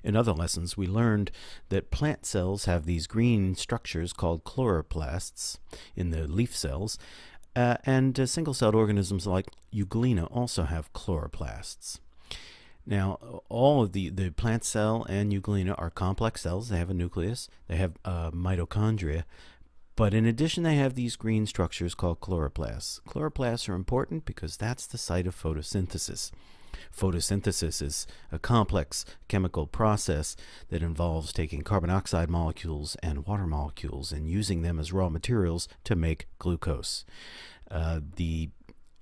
In other lessons, we learned that plant cells have these green structures called chloroplasts in the leaf cells, and single-celled organisms like Euglena also have chloroplasts. Now, all of the plant cell and Euglena are complex cells. They have a nucleus. They have mitochondria. But in addition, they have these green structures called chloroplasts. Chloroplasts are important because that's the site of photosynthesis. Photosynthesis is a complex chemical process that involves taking carbon dioxide molecules and water molecules and using them as raw materials to make glucose. The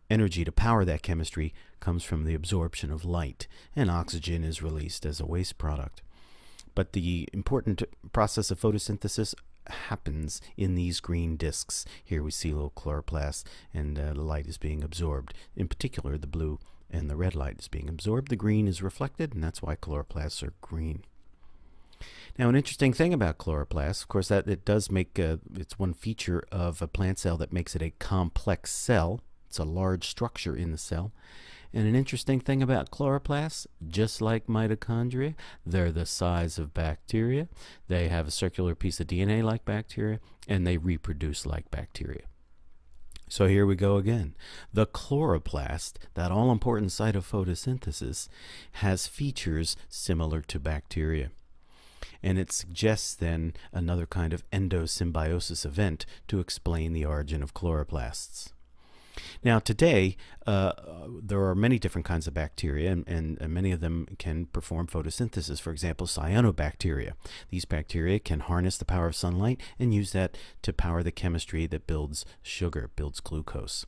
energy to power that chemistry comes from the absorption of light, and oxygen is released as a waste product. But the important process of photosynthesis happens in these green discs. Here we see little chloroplasts, and the light is being absorbed. In particular, the blue and the red light is being absorbed. The green is reflected, and that's why chloroplasts are green. Now, an interesting thing about chloroplasts, of course, that it does make it's one feature of a plant cell that makes it a complex cell. It's a large structure in the cell. And an interesting thing about chloroplasts, just like mitochondria, they're the size of bacteria. They have a circular piece of DNA like bacteria, and they reproduce like bacteria. So here we go again. The chloroplast, that all-important site of photosynthesis, has features similar to bacteria. And it suggests then another kind of endosymbiosis event to explain the origin of chloroplasts. Now today, there are many different kinds of bacteria, and many of them can perform photosynthesis. For example, cyanobacteria. These bacteria can harness the power of sunlight and use that to power the chemistry that builds sugar, builds glucose.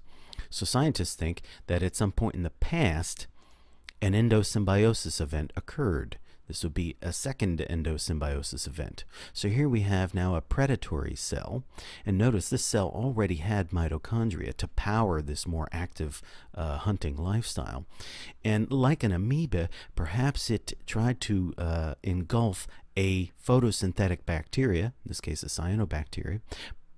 So scientists think that at some point in the past, an endosymbiosis event occurred. This would be a second endosymbiosis event. So here we have now a predatory cell, and notice this cell already had mitochondria to power this more active hunting lifestyle. And like an amoeba, perhaps it tried to engulf a photosynthetic bacteria, in this case a cyanobacteria,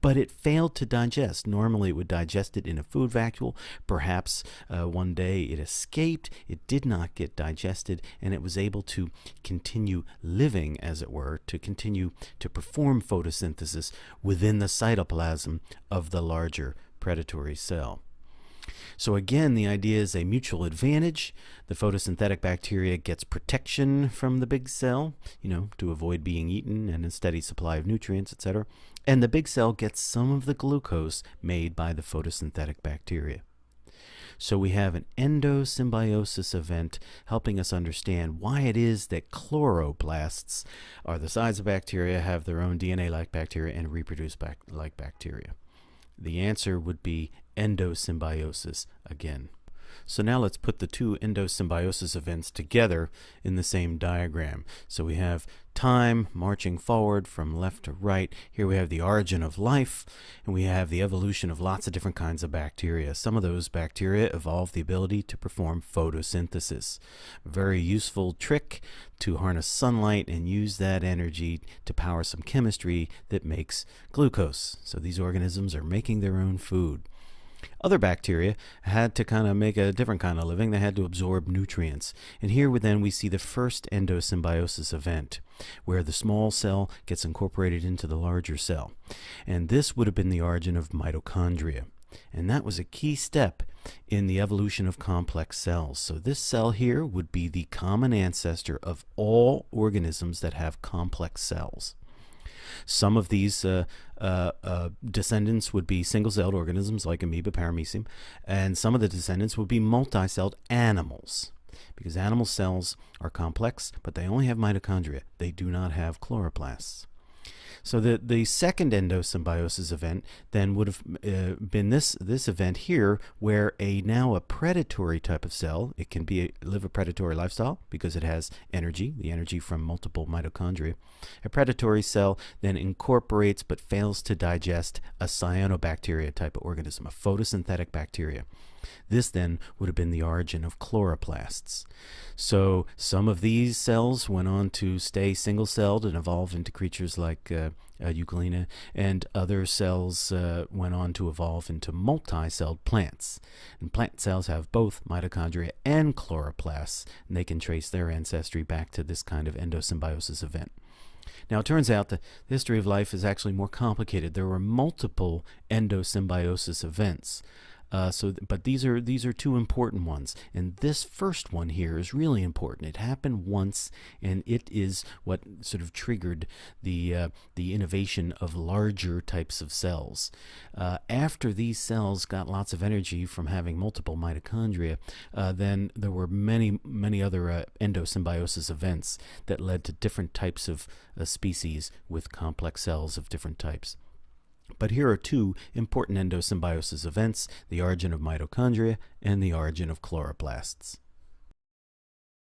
but it failed to digest. Normally it would digest it in a food vacuole. Perhaps one day it escaped, it did not get digested, and it was able to continue living, as it were, to continue to perform photosynthesis within the cytoplasm of the larger predatory cell. So again, the idea is a mutual advantage. The photosynthetic bacteria gets protection from the big cell, to avoid being eaten and a steady supply of nutrients, etc. And the big cell gets some of the glucose made by the photosynthetic bacteria. So we have an endosymbiosis event helping us understand why it is that chloroplasts are the size of bacteria, have their own DNA like bacteria, and reproduce like bacteria. The answer would be endosymbiosis again. So now let's put the two endosymbiosis events together in the same diagram. So we have time marching forward from left to right. Here we have the origin of life, and we have the evolution of lots of different kinds of bacteria. Some of those bacteria evolved the ability to perform photosynthesis. A very useful trick to harness sunlight and use that energy to power some chemistry that makes glucose. So these organisms are making their own food. Other bacteria had to kind of make a different kind of living. They had to absorb nutrients. And here we see the first endosymbiosis event, where the small cell gets incorporated into the larger cell. And this would have been the origin of mitochondria. And that was a key step in the evolution of complex cells. So this cell here would be the common ancestor of all organisms that have complex cells. Some of these descendants would be single-celled organisms like amoeba, paramecium, and some of the descendants would be multi-celled animals, because animal cells are complex, but they only have mitochondria. They do not have chloroplasts. So the second endosymbiosis event then would have been this event here, where now a predatory type of cell, it can live a predatory lifestyle because it has energy, the energy from multiple mitochondria. A predatory cell then incorporates but fails to digest a cyanobacteria type of organism, a photosynthetic bacteria. This then would have been the origin of chloroplasts. So some of these cells went on to stay single-celled and evolve into creatures like Euglena, and other cells went on to evolve into multi-celled plants. And plant cells have both mitochondria and chloroplasts, and they can trace their ancestry back to this kind of endosymbiosis event. Now, it turns out the history of life is actually more complicated. There were multiple endosymbiosis events. But these are two important ones, and this first one here is really important. It happened once, and it is what sort of triggered the innovation of larger types of cells. After these cells got lots of energy from having multiple mitochondria, then there were many other endosymbiosis events that led to different types of species with complex cells of different types. But here are two important endosymbiosis events: the origin of mitochondria and the origin of chloroplasts.